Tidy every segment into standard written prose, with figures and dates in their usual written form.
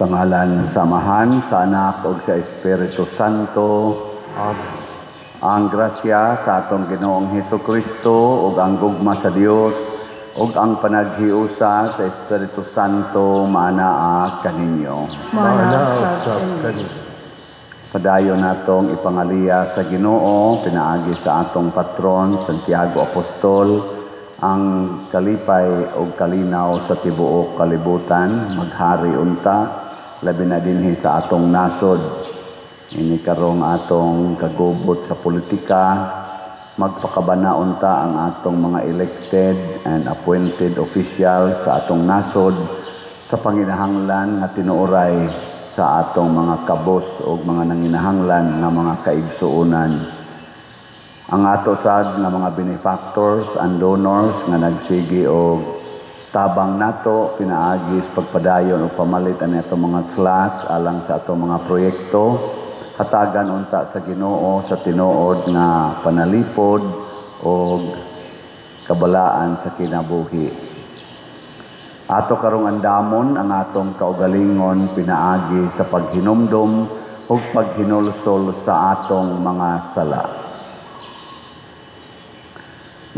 Sa ngalan sa Amahan, sa Anak ug sa Espiritu Santo. Amen. Ang grasya sa atong Ginoong Hesukristo ug ang gugma sa Dios ug ang panaghiusa sa Espiritu Santo maanaa kaninyo. Maanaa sa kaninyo. Padayon natong ipangaliya sa Ginoo pinaagi sa atong patron Santiago Apostol ang kalipay ug kalinaw sa tibuok kalibutan maghari unta labi na dinhi sa atong nasod. Ini karong atong kagubot sa politika, magpakabana unta ang atong mga elected and appointed officials sa atong nasod sa panginahanglan nga tinuoray sa atong mga kabos ug mga nanginahanglan nga mga kaigsuonan. Ang ato sad nga mga benefactors and donors nga nagsigi og tabang nato pinaagis pagpadayon o pamalit ani atong mga slots alang sa atong mga proyekto hatagan unta sa Ginoo sa tinuod nga panalipod o kabalaan sa kinabuhi. Ato karong andamon ang atong kaugalingon pinaagi sa paghinumdum ug paghinulsol sa atong mga sala.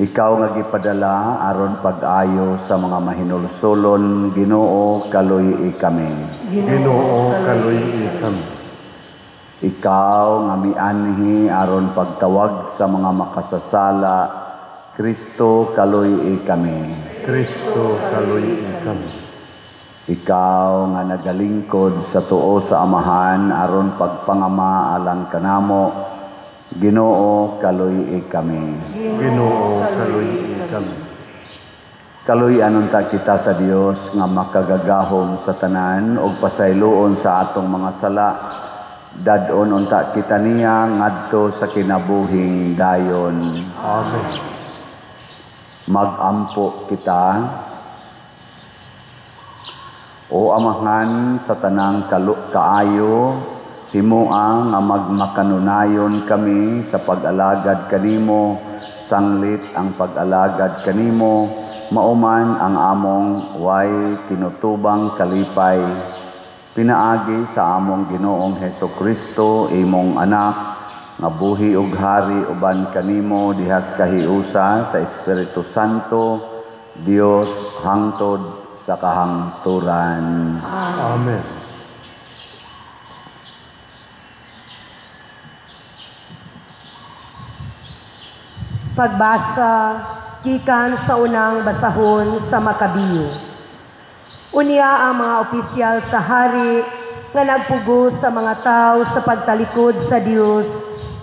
Ikaw nga gipadala aron pag-ayo sa mga mahinulsolon, Ginoo kaluy kami. Ginoo kaluy kami. Ikaw nga mianhi aron pagtawag sa mga makasasala, Kristo kaluy kami. Kristo kaluy kami. Ikaw nga nagalingkod sa tuo sa Amahan aron pagpangama alang kanamo, Ginoo kaluy kami. Ginoo kaluy kami. Kaluy anunta kita sa Dios nga makagagahom sa tanan ug pasayloon sa atong mga sala. Dadon unta kita niya ngadto sa kinabuhing dayon. Amen. Magampo kita. O Amahan sa tanang kaayo, himua nga magmakanunayon kami sa pag-alagad kanimo, sanglit ang pag-alagad kanimo, mauman ang among way tinutubang kalipay. Pinaagi sa among Ginoong Hesukristo, imong anak, nga buhi ug hari uban kanimo dihas kahiusa sa Espiritu Santo, Dios hangtod sa kahangturan. Amen. Pagbasa gikan sa unang basahon sa Makabiyo. Unya ang mga opisyal sa hari nga nagpugos sa mga tao sa pagtalikod sa Dios,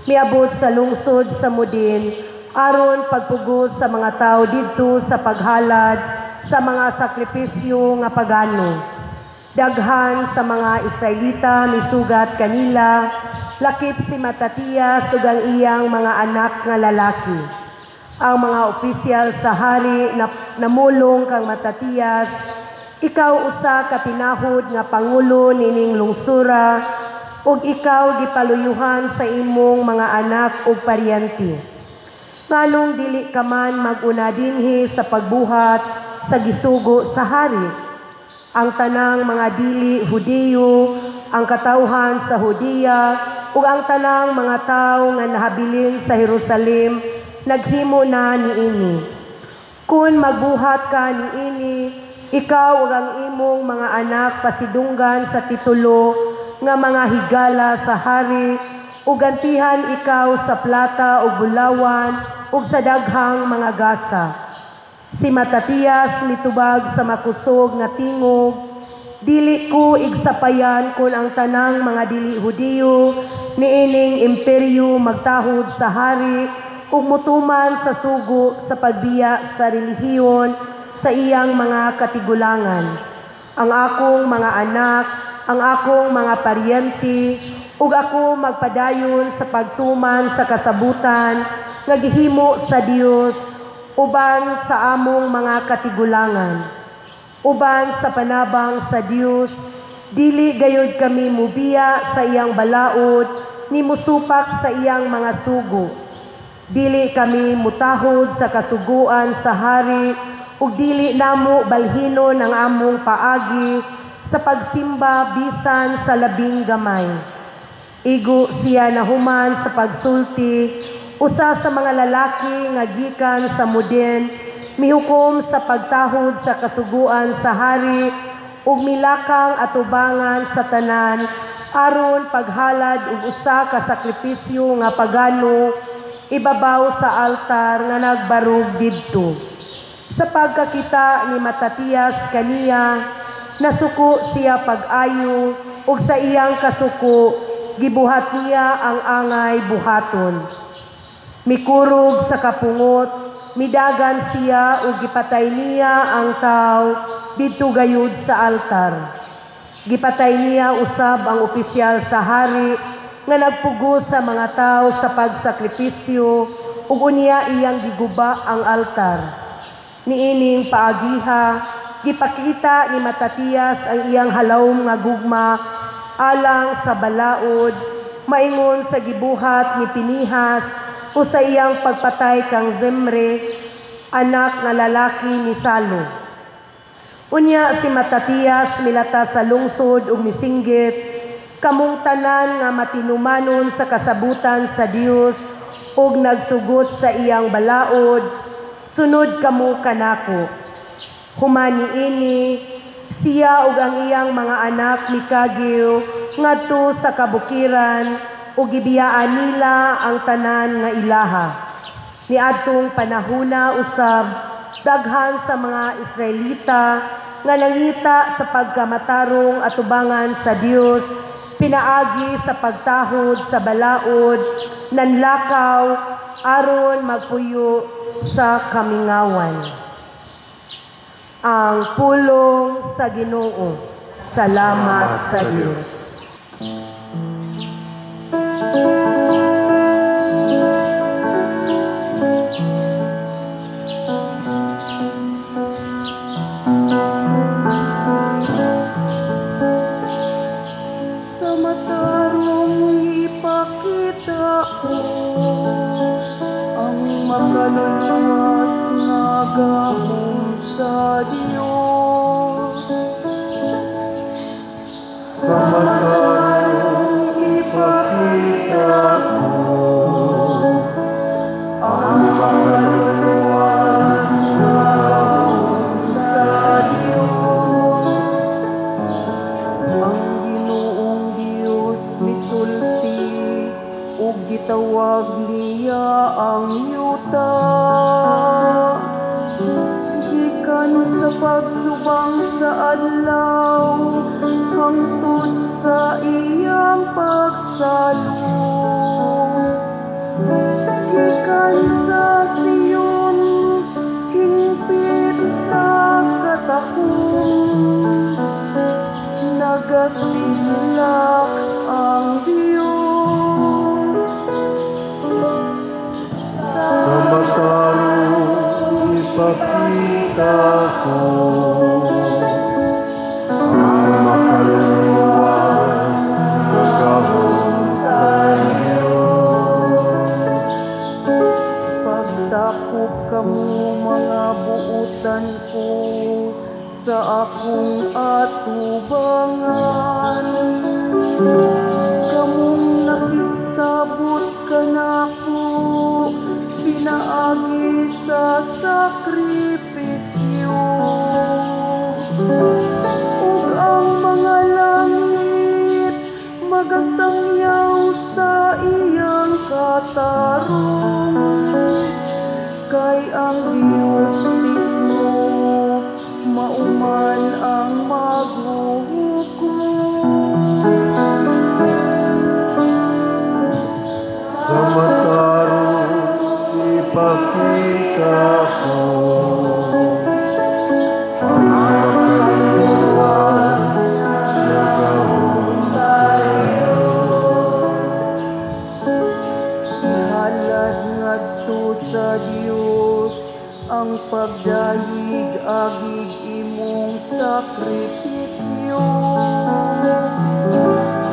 miabot sa lungsod sa Mudin aron pagpugos sa mga tao didto sa paghalad sa mga sakripisyo nga pagano. Daghan sa mga Israelita misugat kanila, lakip si Matatias ug ang iyang mga anak nga lalaki. Ang mga opisyal sa hari na namulong kang Matatias, ikaw usa ka pinahod nga pangulo nining lungsura ug ikaw gipaluyuhan sa imong mga anak ug paryente. Nganong dili ka man mag-una dinhi sa pagbuhat sa gisugo sa hari. Ang tanang mga dili Hudiyo, ang katawhan sa Hudiya ug ang tanang mga tawo nga nahabilin sa Jerusalem naghimo na niini. Kung magbuhat ka niini, ikaw ug ang imong mga anak pasidunggan sa titulo nga mga higala sa hari ug gantihan ikaw sa plata ug bulawan ug sa daghang mga gasa. Si Matatias mitubag sa makusog nga tingog, dili ko igsapayan kun ang tanang mga dili Hudiyo niining imperyo magtahod sa hari ug mutuman sa sugo sa pagbiya sa relihiyon sa iyang mga katigulangan. Ang akong mga anak, ang akong mga paryente, ug ako magpadayon sa pagtuman sa kasabutan nga gihimo sa Dios uban sa among mga katigulangan. Uban sa panabang sa Dios, dili gayud kami mubiya sa iyang balaod ni musupak sa iyang mga sugo. Dili kami mutahod sa kasuguan sa hari ug dili namo balhinon ang among paagi sa pagsimba bisan sa labing gamay. Igo siya nahuman sa pagsulti, usa sa mga lalaki nga gikan sa muden, mihukom sa pagtahod sa kasuguan sa hari, ug milakang atubangan sa tanan, aron paghalad ug usa ka sakripisyo nga pagano, ibabaw sa altar nga nagbarug didto. Sa pagkakita ni Matatias kaniya, nasuko siya pag-ayo, ug sa iyang kasuko, gibuhat niya ang angay buhaton. Mikurog sa kapungot, midagan siya ug gipatay niya ang tao didto gayud sa altar. Gipatay niya usab ang opisyal sa hari nga nagpugos sa mga tao sa pagsakripisyo ug unya iyang giguba ang altar. Niining paagiha, gipakita ni Matatias ang iyang halawom nga gugma alang sa balaod, maingon sa gibuhat ni Pinihas o sa iyang pagpatay kang Zemre, anak nga lalaki ni Salo. Unya si Matatias milata sa lungsod ug misinggit, kamong tanan nga matinumanon sa kasabutan sa Dios ug nagsugot sa iyang balaod, sunod kamo kanako. Humani ini, siya ug ang iyang mga anak mikagyo ngadto sa kabukiran ug gibiyaan nila ang tanan nga ilaha. Niadtong panahona usab, daghan sa mga Israelita nga nangita sa pagkamatarong atubangan sa Dios, pinaagi sa pagtahod sa balaod, nanlakaw aron magpuyo sa kamingawan. Ang pulong sa Ginoo. Salamat sa Diyos. Sa matarong ipakita ko ang makaluluwas na gahom sa Diyos. Sa matarong ipakita mo ang makaluluwas na gahom sa Diyos. Ang Ginoong Diyos misulti ug gitawag niya ang yuta. Sa pagsubang sa adlaw, hangtod sa iyang pagsalo. Gikan sa Sion, hingpit sa katahom, nagasimlak ang Diyos. Sa matarong ipakita ko ang makaluluwas na gahom sa Diyos. Pagdakop kamo mga buutan ko sa akong atubangan, kamong nakisabot kanako, pinaagi sa sakripisyo. Ug ang mga langit magasangyaw sa iyang katarong, kay ang Diyos mismo mauman ang maghuhukom. Sa matarong ipakita ko ang makaluluwas na gahom sa Ihalad ngadto sa Dios ang pagdahig-agig imong sakripisyo.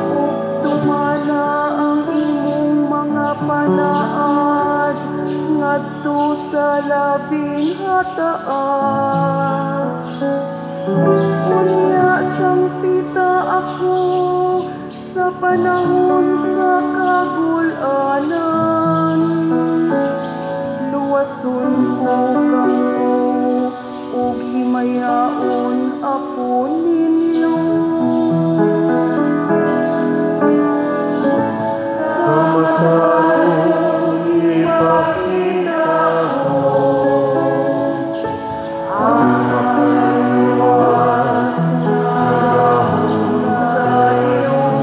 Ug tumana ang imong mga panaad ngadto sa labing hataas. Unya sangpita ako sa panahon sa kagulanan. Luwason ko kamo ug himayaon ako ninyo. Sa matarong ipakita ko ang makaliwas na gahong sa Diyos.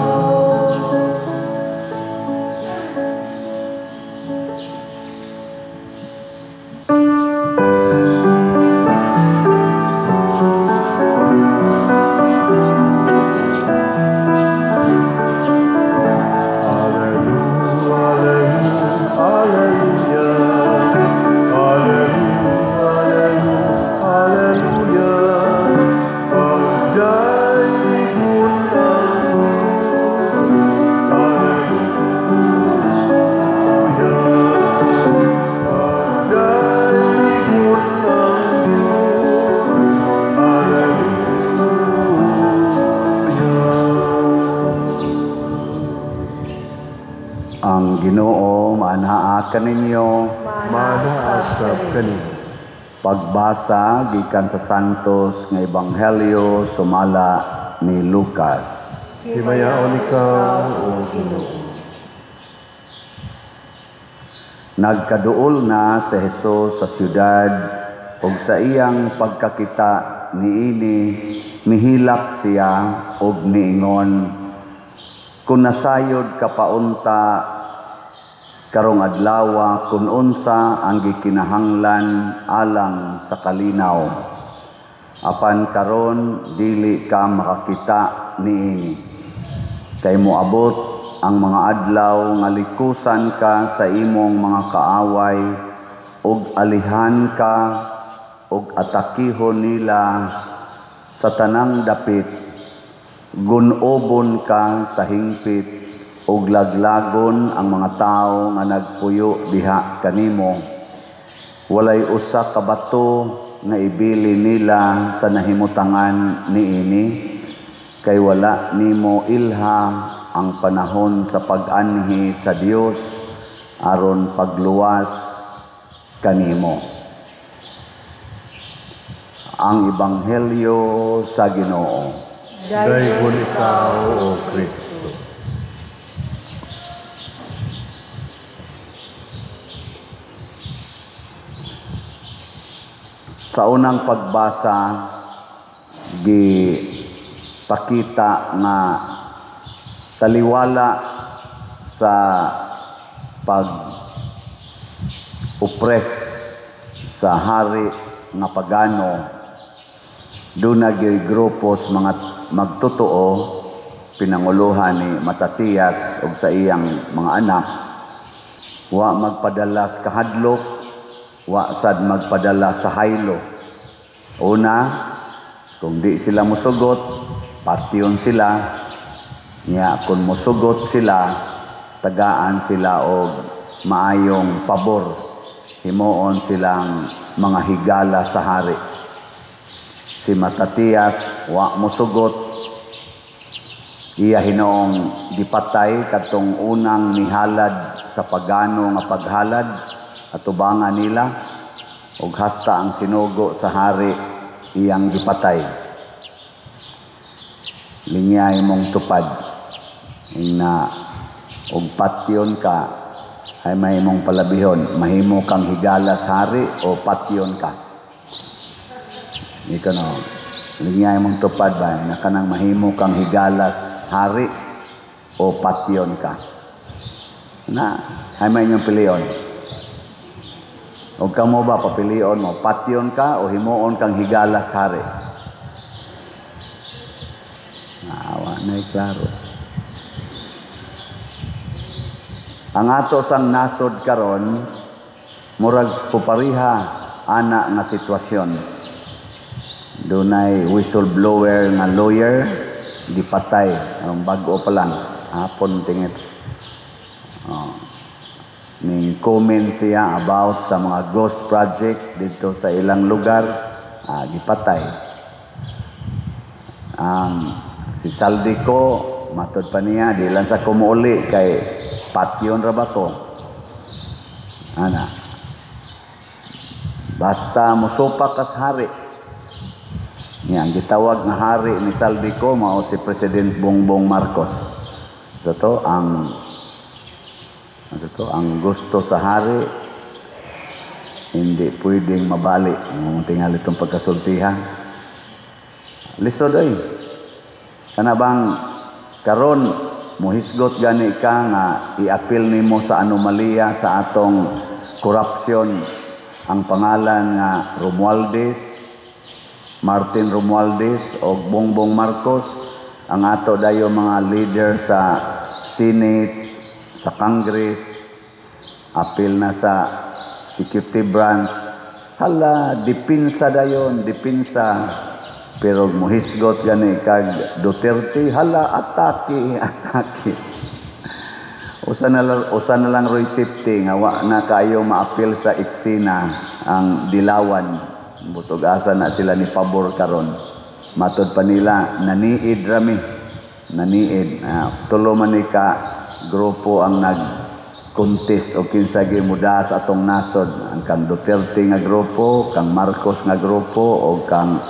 Ang Ginoo maanhaa kaninyo. Manaasap kanino. Pagbasa gikan sa Santos nga Ebanghelyo sumala ni Lucas. Himayaon ikaw, O Ginoo. Nagkaduol na si Jesus sa siyudad ug sa iyang pagkakita niini mihilak siya ug niingon, kung nasayod ka paunta karong adlaw kun unsa ang gikinahanglan alang sa kalinaw, apan karon dili ka makakita niini, kay moabot ang mga adlaw nga likusan ka sa imong mga kaaway ug alihan ka ug atakihon nila sa tanang dapit, gunobon ka sa hingpit ug laglagon ang mga tawo nga nagpuyo diha kanimo. Walay usa ka bato nga ibili nila sa nahimutangan niini, kay wala nimo ilha ang panahon sa pag-anhi sa Dios aron pagluwas kanimo. Ang Ebanghelyo sa Ginoo. Daygon ikaw, O Kristo. Sa unang pagbasa, gipakita nga taliwala sa pag-oppress sa hari nga pagano. Doon nagyoy grupos mga magtotoo, pinanguluhan ni Matatias ug sa iyang mga anak, wa magpadala sa kahadlok, wa sad magpadala sa haylo. Una, kung di sila musugot, patyon sila. Nya kung musugot sila, tagaan sila og maayong pabor. Himuon silang mga higala sa hari. Si Matatias wa musugot, iya hinoong gipatay katong unang nihalad sa pagano nga paghalad atubangan nila, ug hasta ang sinugo sa hari iyang gipatay. Linyay mong tupad na og patyon ka ay mahimong palabihon, mahimo kang higala sa hari o patyon ka. Ikaw no, linyay mong tupad ba na kanang mahimo kang higalas hari o patyon ka. Na, ay may inyong pilion. O kamo ba papilion mo, patyon ka o himuon kang higalas hari? Naawa na klaro. Ang ato sang nasod karon murag pupariha ana nga sitwasyon. Dunay whistleblower nga lawyer gipatay, ang bag-o pa lang hapon tingit. Ni comment siya about sa mga ghost project dito sa ilang lugar, gipatay. Si Saldico, matod pa niya, di lang sa kumuuli kay patyon ra ba ko. Ana. Basta musupak kas hari. Niya, ang gitawag nga hari ni Saldico mao si President Bongbong Marcos. Ang gusto sa hari hindi pwedeng mabali. Ang tingali itong pagkasultihan. Lisod ay. Kana bang karon muhisgot gani ka nga i-appeal nimo sa anomalya sa atong korupsyon ang pangalan nga Martin Romualdez o Bongbong Marcos, ang ato dayo mga leader sa Senate, sa Congress, appeal na sa executive branch. Hala, dipinsa dayon, pero muhisgot gani kag Duterte, hala, atake. Usa na lang roy safety nga wa na kayo ma-appeal sa eksena ang Dilawan. Butog asa na sila ni pabor karon. Matod pa nila naniid rami. Tulo man ni ka grupo ang nag-contest o kinsa gimudas atong nasod. Ang kang Duterte nga grupo, kang Marcos nga grupo o kang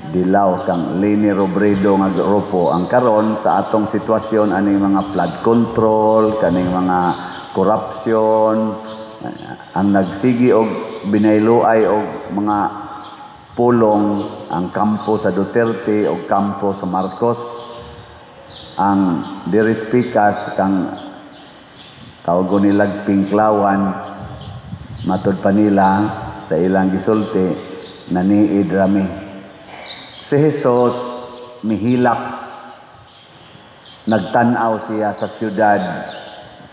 Dilaw kang Leni Robredo nga grupo. Ang karon sa atong sitwasyon aning mga flood control, kaning mga corruption, ang nagsigi og binayloay og mga pulong ang kampo sa Duterte o kampo sa Marcos. Ang dirispikas kang tawag nilag Pinklawan, matod pa nila sa ilang gisulti naniid rami. Si Jesus mihilak, nagtanaw siya sa syudad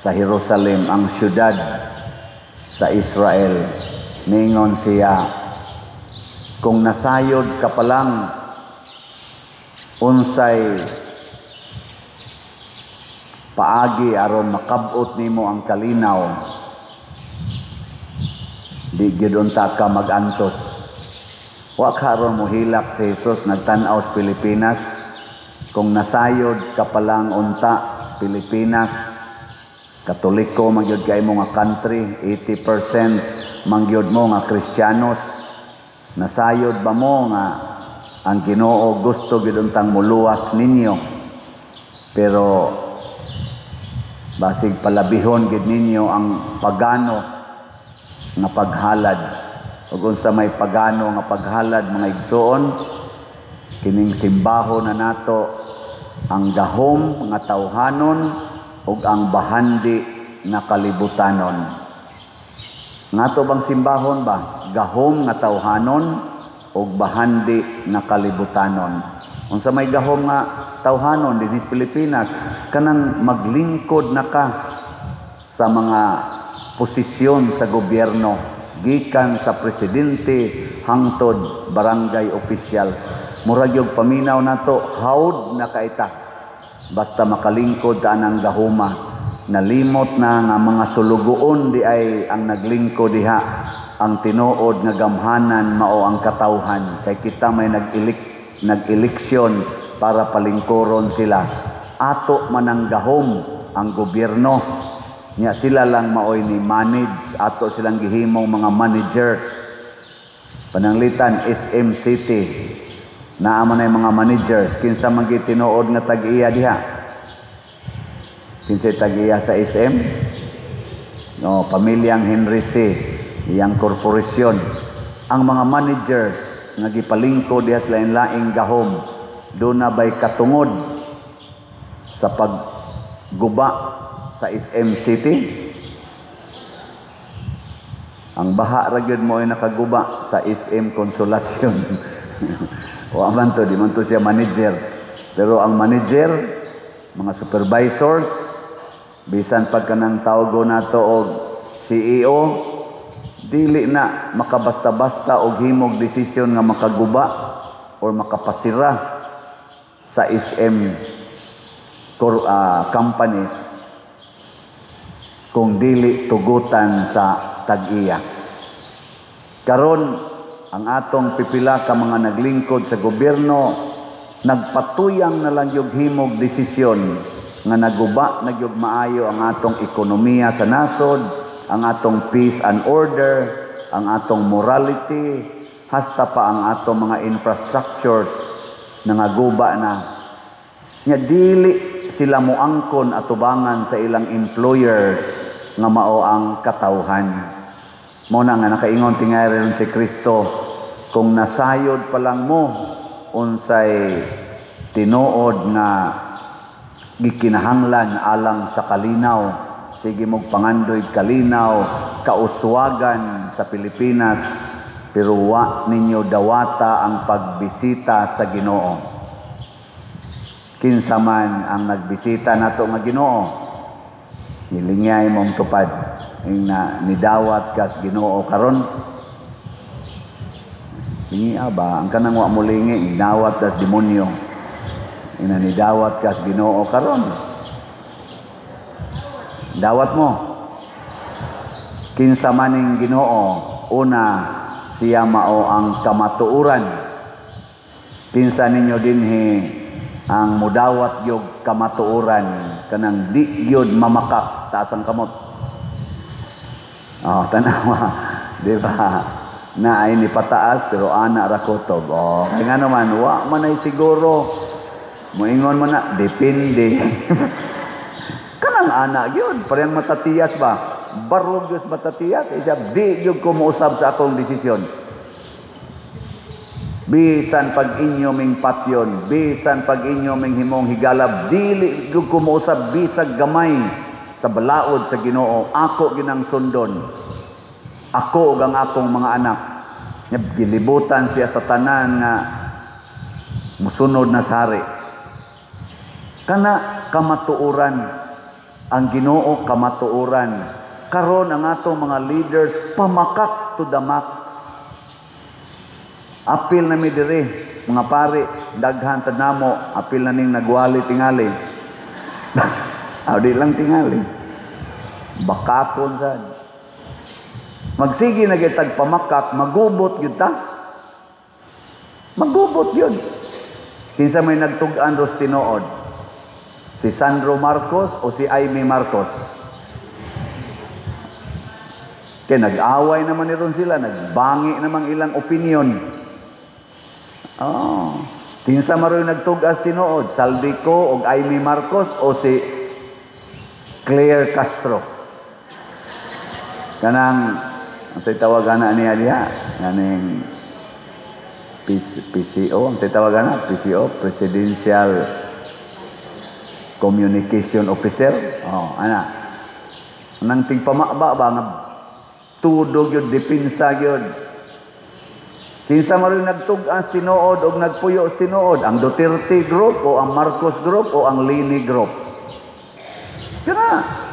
sa Jerusalem, ang syudad sa Israel. Ningon siya, kung nasayod ka pa lang unsay paagi aron makabot nimo ang kalinaw, di gyud unta ka magantos. Wa karon mohilak si Jesus nagtan-aw sa Pilipinas. Kung nasayod ka pa lang unta Pilipinas, Katoliko magyud kay mo nga country, 80% mangyud mo nga Kristiyanos. Nasayod ba mo nga ang Ginoo gusto gyud untang muluwas ninyo? Pero basig palabihon gid ninyo ang pagano nga paghalad. Ug unsa may pagano nga paghalad mga igsoon, kining simbaho na nato ang gahom nga tawhanon ug ang bahandi na kalibutanon. Nato bang simbahon ba? Gahom nga tawhanon ug bahandi na kalibutanon. Unsa may gahom nga tawhanon dinhi sa Pilipinas, kanang maglingkod na ka sa mga posisyon sa gobyerno, gikan sa presidente hangtod barangay officials. Murag yung paminaw nato, hawd na kaita basta makalingkod ta anang gahuma. Nalimot na nga mga sulugoon di ay ang naglingkod diha. Ang tinuod nga gamhanan mao ang katawhan, kay kita may nag-eleksyon para palingkoron sila. Ato man ang gahom ang gobyerno, nya sila lang maoy ni manage, ato silang gihimong mga managers. Pananglitan SM City naaman ay mga managers. Kinsa man gyud tinuod nga tag-iya diha? Kinsa tag-iya sa SM? No, pamilyang Henry C. iyang korporasyon. Ang mga managers nga gipalingkod diha sa lain-laing gahom, do na bay katungod sa pagguba sa SM City. Ang baha ra gyud mo ay nakaguba sa SM Consolacion. O aman to, di man to siya manager. Pero ang manager, mga supervisors, bisan pagka nang tawgo nato og CEO, dili na makabasta-basta og himog desisyon nga makaguba or makapasira sa SM companies kung dili tugutan sa tag-iya. Karon ang atong pipila ka mga naglingkod sa gobyerno, nagpatuyang na lang yung himog desisyon nga naguba na yung maayo ang atong ekonomiya sa nasod, ang atong peace and order, ang atong morality, hasta pa ang atong mga infrastructures na naguba na. Nya dili sila moangkon atubangan sa ilang employers nga mao ang katawhan. Mo na nga nakaingon tingay ron si Kristo, kung nasayod pa lang mo unsay tinuod na gikinahanglan alang sa kalinaw, sige mong pangandoy kalinaw, kauswagan sa Pilipinas, pero wa ninyo dawata ang pagbisita sa Ginoo. Kinsa man ang nagbisita nato nga Ginoo, nilingay mong tupad na nidawat kas Ginoo karon. Lingi ba ang kanang wa mo lingi nidawat kas demonyo, ina nidawat kas Ginoo karon. Dawat mo kinsa maning Ginoo, una siya mao ang kamatuoran. Kinsa ninyo dinhi ang mudawat yog kamatuoran kanang di gyud mamakak taas ang kamot. Tanawa, di ba? Na ay ni pataas pero ana ra kutob. Kaya nga naman, wa man ay siguro. Moingon mo na, depende. Kanang ana gyud, parang matatiyas ba? Barog gyud matatiyas, isab di gyud ko mousab sa akong desisyon. Bisan pag inyo ming patyon, bisan pag inyo ming himong higalab, dili gyud ko mousab bisag gamay sa balaod sa Ginoo. Ako ginang sundon. Ako ug ang akong mga anak. Gilibutan siya sa tanan nga musunod na sari. Kana kamatuoran, ang Ginoo kamatuoran. Karon ang atong mga leaders pamakak to the max. Apil na mi diri, mga pari, daghan sa namo, apil na ning nagwali tingali. Di lang tingali. Bakakon sad. Magsige na kitag pamakak, magubot yun ta. Magubot yun. Kinsa may nagtug-an ros tinuod? Si Sandro Marcos o si Aimee Marcos? Kaya nag-away naman niron sila, nagbangi naman ilang opinion. Kinsa maroy nagtug-as tinuod? Saldico o Aimee Marcos o si Claire Castro? Kanang ang say tawagan na niya diha, kaning PCO, ang say tawagan na PCO, Presidential Communication Officer. Ana. Nang tigpamaba ba nga tudog yun, depensa yun. Kinsa maroy nagtug-as tinuod o nagpuyo sa tinuod? Ang Duterte Group o ang Marcos Group o ang Lini Group? Kana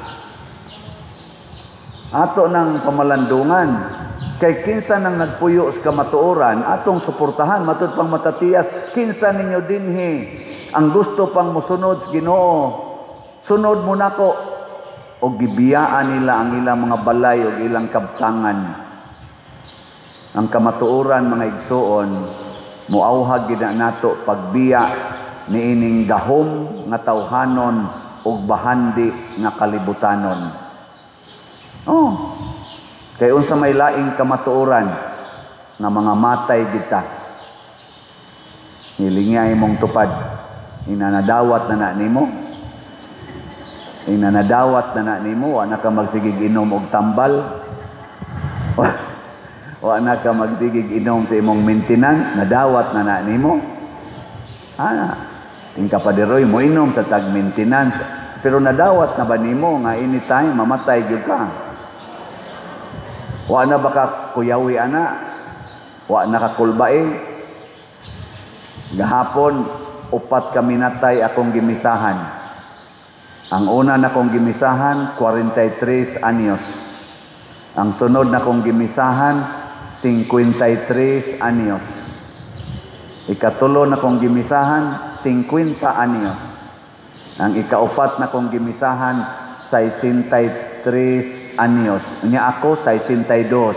ato ng pamalandungan. Kay kinsa nang nagpuyo sa kamatuoran, atong suportahan, matud pang matatiyas. Kinsa ninyo dinhi ang gusto pang musunod sa Ginoo, sunod mo nako. O gibiyaan nila ang ilang mga balay o ilang kabtangan. Ang kamatuoran, mga igsoon, muawhag gid nato pagbiya niining gahom nga tawhanon ug bahandi nga kalibutanon. Kay unsa may laing kamatuoran nga mga matay kita. Nilingay mong tupad. Inanadawat na nimo. Inanadawat na nimo, wa na ka magsigig inom og tambal. Wa na ka magsigig inom sa imong maintenance, nadawat na nimo. Tingka pa diroy mo inom sa tag maintenance, pero nadawat na ba nimo nga anytime mamatay gyud ka? Wa na baka kuyawi ana? Wa na ka kulbae? Gahapon, 4 ka minatay akong gimisahan. Ang una na kong gimisahan, 43 anyos. Ang sunod na kong gimisahan, 53 anyos. Ikatulo na kong gimisahan, 50 anyos. Ang ikaupat na kong gimisahan, 63 anyos. Unya ako, 62.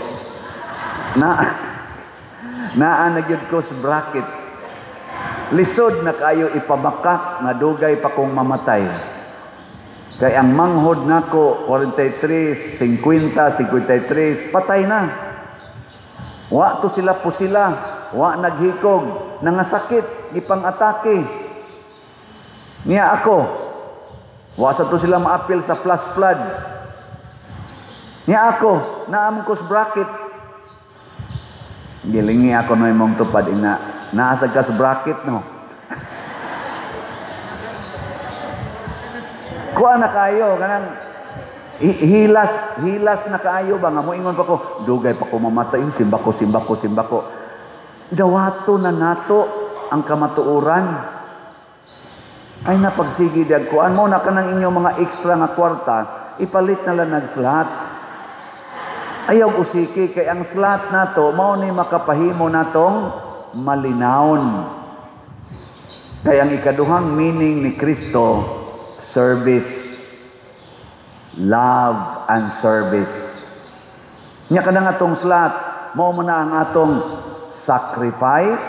Naa na gyud ko sa bracket. Lisod na kayo ipamakak nga dugay pa kong mamatay. Kay ang manghod nako 43, 50, 53 patay na. Wa to sila po sila, wa naghikog, nangasakit, ipang-atake. Niya ako, wa sa to sila maapil sa flash flood. Niya ako, naamon ko sa bracket. Gilingi ako no imong tupad ina. Naasag ka sa bracket, no? Kuha na kayo, kanang hilas na kayo ba? Nga mo ingon pa ko, dugay pa ko mamatay, simba ko. Dawato na nato ang kamatuuran. Ay napagsigi dag kuan mo na kanang inyong mga extra nga kwarta, ipalit na lang nagslot. Ayaw usiki kay ang slot nato mao ni makapahimo natong malinawon. Kaya ang ikaduhang meaning ni Kristo, service. Love and service. Nya ka na atong slot, mao man na ang atong sacrifice,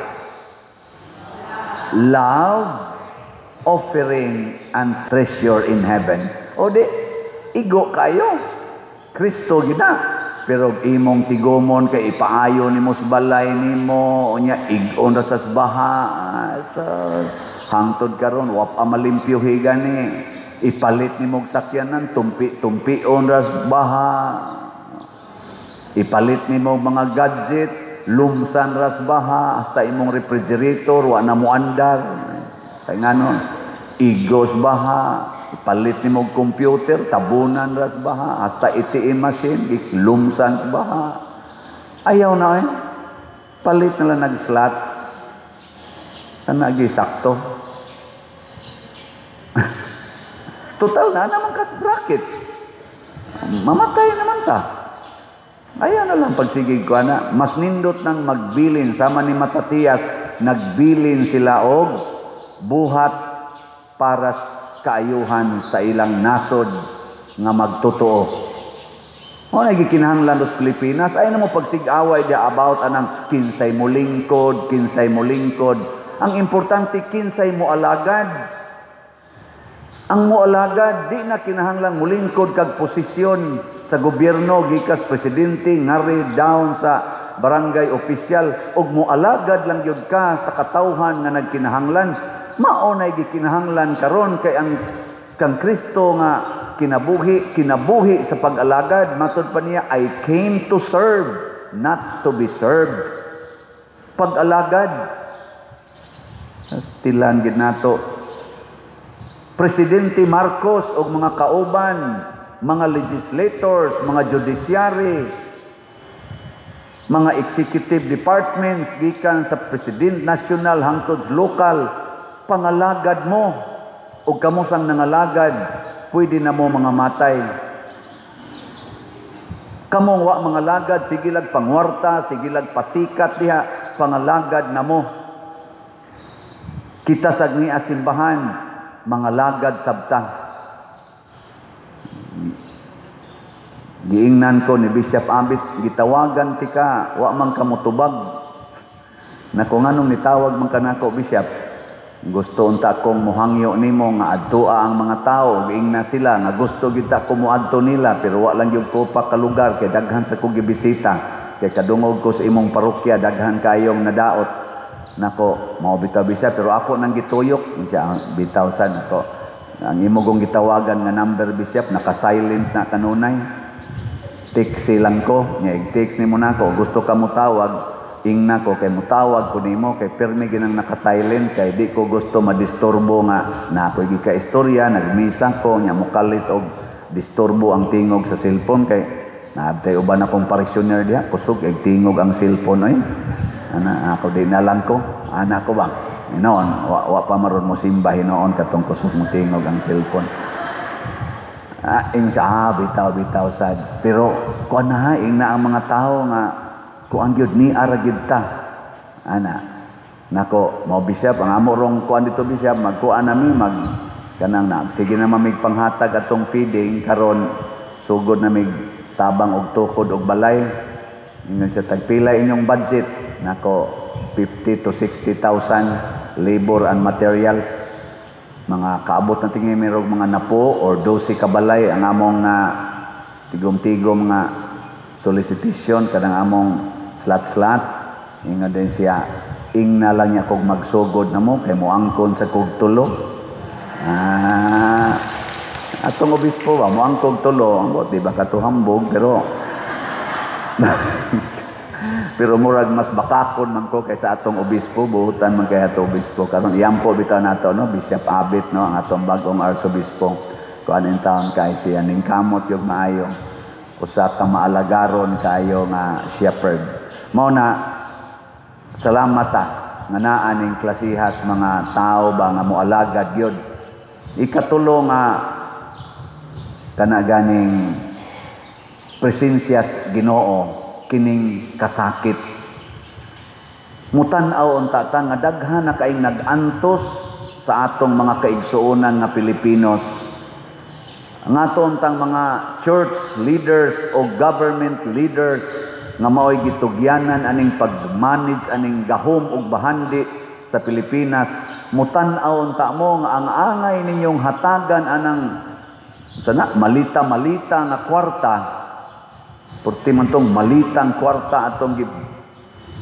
love, offering, and treasure in heaven. O di, igo kayo. Kristo gina. Pero imong tigomon kay ipaayo nimo sa balay nimo unya igon ra sa baha sa hangtod karon wa pa malimpyuhi gani ipalit nimo og sakyanan tumpi-tumpion ra sa baha ipalit nimo mga gadgets lumsan ra sa baha hasta imong refrigerator wa na mo andar kay ngano igos baha ipalit ni mo computer, tabunan ras baha, hasta ATM machine, lumsan sa baha. Ayaw na eh. Palit na lang nag-slot. Nag-isakto. Total na naman ka sa bracket. Mamatay naman ta. Ayaw na lang pagsigig ko na. Mas nindot nang magbilin. Sama ni Matatias, nagbilin sila og buhat para kaayuhan sa ilang nasod nga magtotoo. O nagikinahanglan dos Pilipinas ay na mo pagsig-away dia about anang kinsay mo lingkod. Ang importante kinsay mo alagad. Ang mo alagad di na kinahanglan mo lingkod kag posisyon sa gobyerno gikas presidente ngari down sa barangay official ug mo alagad lang gyud ka sa katawhan nga nagkinahanglan. Maunay gikinahanglan karon kay ang kang Kristo nga kinabuhi sa pag-alagad matud pa niya I came to serve not to be served. Pag-alagad stilan gid nato Presidente Marcos ug mga kauban, mga legislators, mga judiciary, mga executive departments gikan sa president national hangtod lokal pangalagad mo o kamusang nangalagad pwede na mo mga matay kamong wa mga lagad sige lag pangwarta sige lag pasikat diha pangalagad na mo kita sagni asimbahan mga lagad sabta giingnan ko ni Bishop Abit gitawagan tika wa man kamutubag na kung anong nitawag man kanako Bishop gusto unta kong muhangyo nimo nga adtoa ang mga tao giingna sila nga gusto kita ko muadto nila pero wa lang gyud ko pa ka lugar kay daghan sa ko gibisita kay kadungog ko sa imong parokya daghan kayong nadaot nako mao bitaw Bishop pero ako nang gituyok siya bitaw sad ko ang imo kong gitawagan nga number Bishop naka-silent na kanunay text lang ko nya text nimo nako gusto ka mo tawag ingna ko kay mutawag ko nimo kay permi ginang naka-silent kay di ko gusto madisturbo nga na ako gi ka istorya nagmisa ko nya mukalit og disturbo ang tingog sa cellphone kay naabtay uban akong parishioner diha kusog ag tingog ang cellphone ay ana ako di na lang ko ana ko bang noon wa pa maron mo simba hinoon katong kusog mo tingog ang cellphone ing sa bitaw sad pero kuan na ing na ang mga tao nga kuan gyud ni ara gyud ta ana nako mao Bishop ang amo rong kuan dito Bishop magkuan nami kanang na sige na mamig panghatag atong feeding karon sugod na mig tabang og tukod og balay ingon sa tagpila inyong budget nako 50 to 60,000 labor and materials. Mga kaabot na tingin mirog mga napo or 12 kabalay ang among na tigom-tigom nga solicitation kadang among slat-slat. Inga din siya, ing na lang niya kog magsugod na mo kay moangkon sa kog tulo. Atong obispo ba moangkon tulo, ambot di ba katuhambog pero murag mas bakakon man ko kaysa atong obispo, buhutan man kay atong obispo. Karon iyampo bitaw nato no, Bishop Abit no, ang atong bagong arsobispo. Kuan in town kay siya ning kamot yung maayo. Usa ka maalagaron kayo nga shepherd. Mao na salamat nga naa ning klasihas mga tao ba nga moalagad gyud. Ikatulo nga kana ganing presensyas Ginoo kining kasakit. Mutan-aw unta ta nga daghan na kaayong nag-antos sa atong mga kaigsuonan nga Pilipinos. Ang aton tang mga church leaders o government leaders nga mao'y gitugyanan aning pag-manage aning gahom ug bahandi sa Pilipinas. Mutan-aw unta mo nga ang angay ninyong hatagan anang sana malita-malita nga kwarta. Purti man tong malitang kwarta atong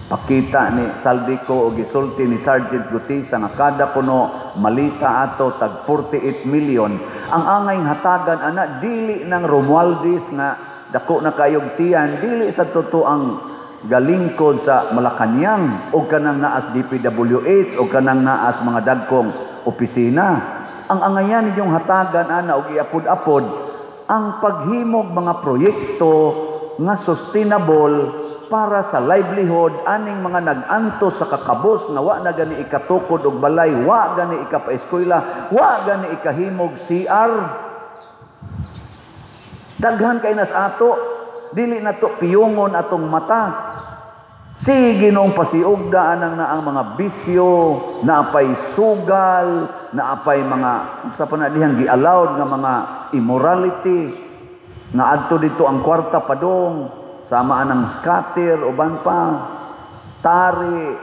pakita ni Saldico o gisulti ni Sergeant Gutisa nga kada puno malita ato tag 48 million. Ang angayng hatagan ana dili ng Romualdez nga dako na kayog tiyan, dili sa totoang galingkod sa Malacañang o kanang naas DPWH o kanang naas mga dagkong opisina. Ang angayan ninyong hatagan ana og iapod-apod ang paghimog mga proyekto nga sustainable para sa livelihood aning mga nag-antos sa kakabos nga wa na gani ikatukod og balay, wa gani ikapaeskwela, wa gani ikahimog CR. Daghan kay nas ato, dili na to piyongon atong mata. Sige nung pasiugda anang na ang mga bisyo, naapay sugal, naapay mga sa panadihang gi-allowed nga mga immorality. Nga adto dito ang kwarta padong samaan ng scatter uban pa tari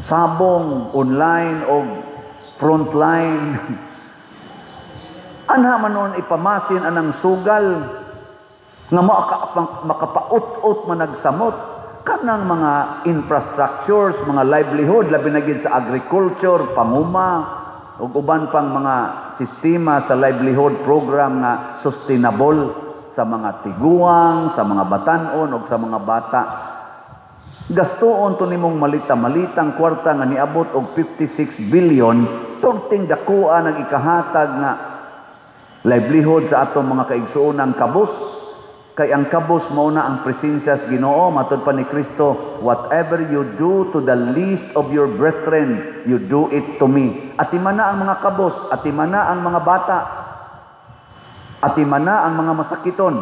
sabong online o frontline anha man nun ipamasin anang sugal nga makapaut-ut man nagsamot kanang mga infrastructures, mga livelihood labi na gid sa agriculture, panguma ug uban pang mga sistema sa livelihood program nga sustainable sa mga tiguang, sa mga batanon ug sa mga bata. Gastuon to nimong malita-malitang kwarta nga niabot og 56 billion turting dakuan ang ikahatag nga livelihood sa atong mga kaigsuonang kabus. Kay ang kabus mao na ang presensya sa Ginoo matud pa ni Kristo, whatever you do to the least of your brethren, you do it to me. Atimana ang mga kabus, atimana ang mga bata, atimana ang mga masakiton,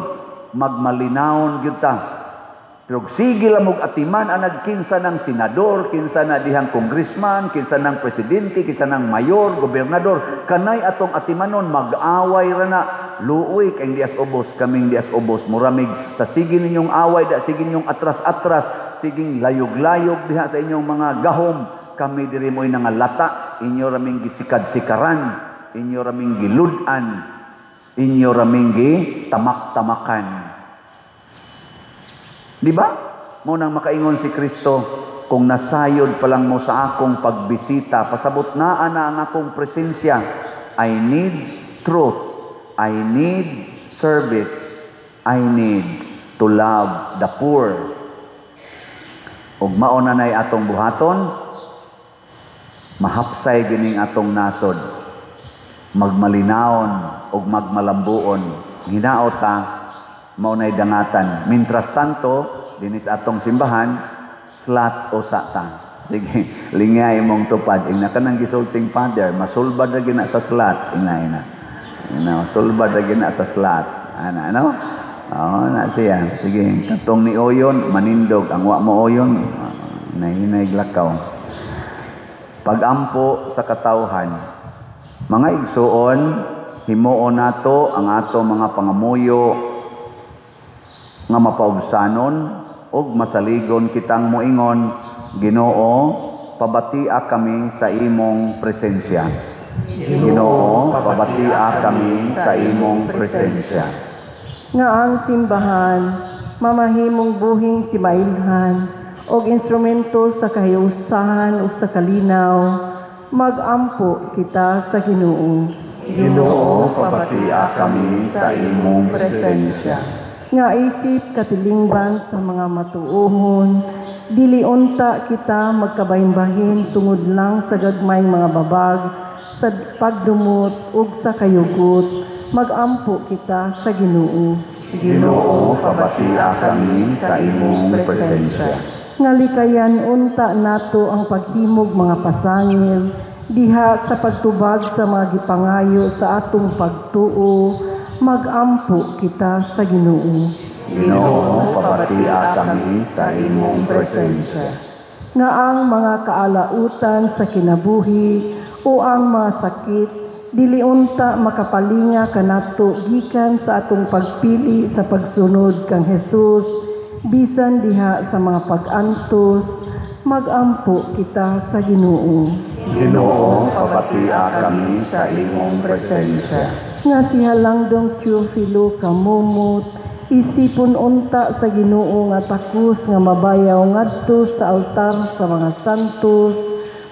magmalinawon gyud ta. Pero sige lamog atiman ang nagkinsa ng senador, kinsa na dihang congressman, kinsa ng presidente, kinsa ng mayor, gobernador, kanay atong atimanon mag-away ra na. Luoy kay dias ubos, kaming dias ubos, muramig sa sige ninyong away, da sige ninyong atras-atras, siging layog-layog diha sa inyong mga gahom, kami diri mo'y nangalata, inyo raming gisikad-sikaran, inyo raming giludan, inyo raming tamak-tamakan. Di ba? Mo nang makaingon si Kristo, kung nasayod pa lang mo sa akong pagbisita, pasabot na ana ang akong presensya. I need truth. I need service. I need to love the poor. Ug mao na nay atong buhaton, mahapsay gining atong nasod. Magmalinawon ug magmalambuon. Hinaot ta mao nay dangatan. Mientras tanto, dinis atong simbahan, slat o sata. Sige, lingay mong tupad. Ing nakanang gisulting father, masulbad na gina sa slat. Ingay na. Masulbad na gina sa slat. Ano? Oo, na siya. Sige, katong ni Oyon, manindog. Ang wa mo Oyon, nahinay lakaw. Pag-ampo sa katawhan. Mga igsuon, himuon nato ang ato mga pangamuyo nga mapaubsanon ug masaligon kitang moingon, Ginoo, pabatia kami sa imong presensya. Ginoo, pabatia kami sa imong presensya. Nga ang simbahan, mamahimong buhing timailhan, og instrumento sa kahiusahan ug sa kalinaw, magampo kita sa Ginoo. Ginoo, pabatia kami sa imong presensya. Nga isip katilingban sa mga matuohon, dili unta kita magkabahin-bahin tungod lang sa gagmay mga babag, sa pagdumot ug sa kayugot, magampo kita sa Ginoo. Ginoo, pabatia kami sa imong presensya. Nga likayan unta nato ang paghimog mga pasangil, diha sa pagtubag sa mga gipangayo sa atong pagtuo, magampo kita sa Ginoo. Ginoo, pabatia kami sa imong presensya. Nga ang mga kaalautan sa kinabuhi o ang mga sakit, dili unta makapalinga kanato gikan sa atong pagpili sa pagsunod kang Hesus, bisan diha sa mga pag-antos, magampo kita sa Ginoo. Ginoo, pabatia kami sa imong presensya. Nga si Halangdong Teofilo kamumot, isipon unta sa Ginoo nga takos nga mabayaw ngadto sa altar sa mga santos,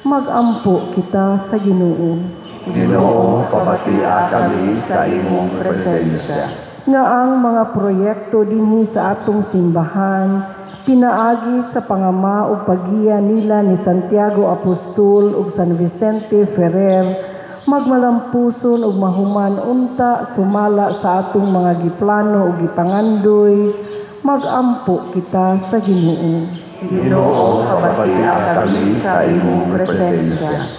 magampo kita sa Ginoo. Ginoo, pabatia kami sa imong presensya. Nga ang mga proyekto dinhi sa atong simbahan, pinaagi sa pangama ug paggiya nila ni Santiago Apostol ug San Vicente Ferrer, magmalampuson ug mahuman unta sumala sa atong mga giplano ug gipangandoy, magampo kita sa Ginoo. Ginoo, pabatia kami sa imong presensya.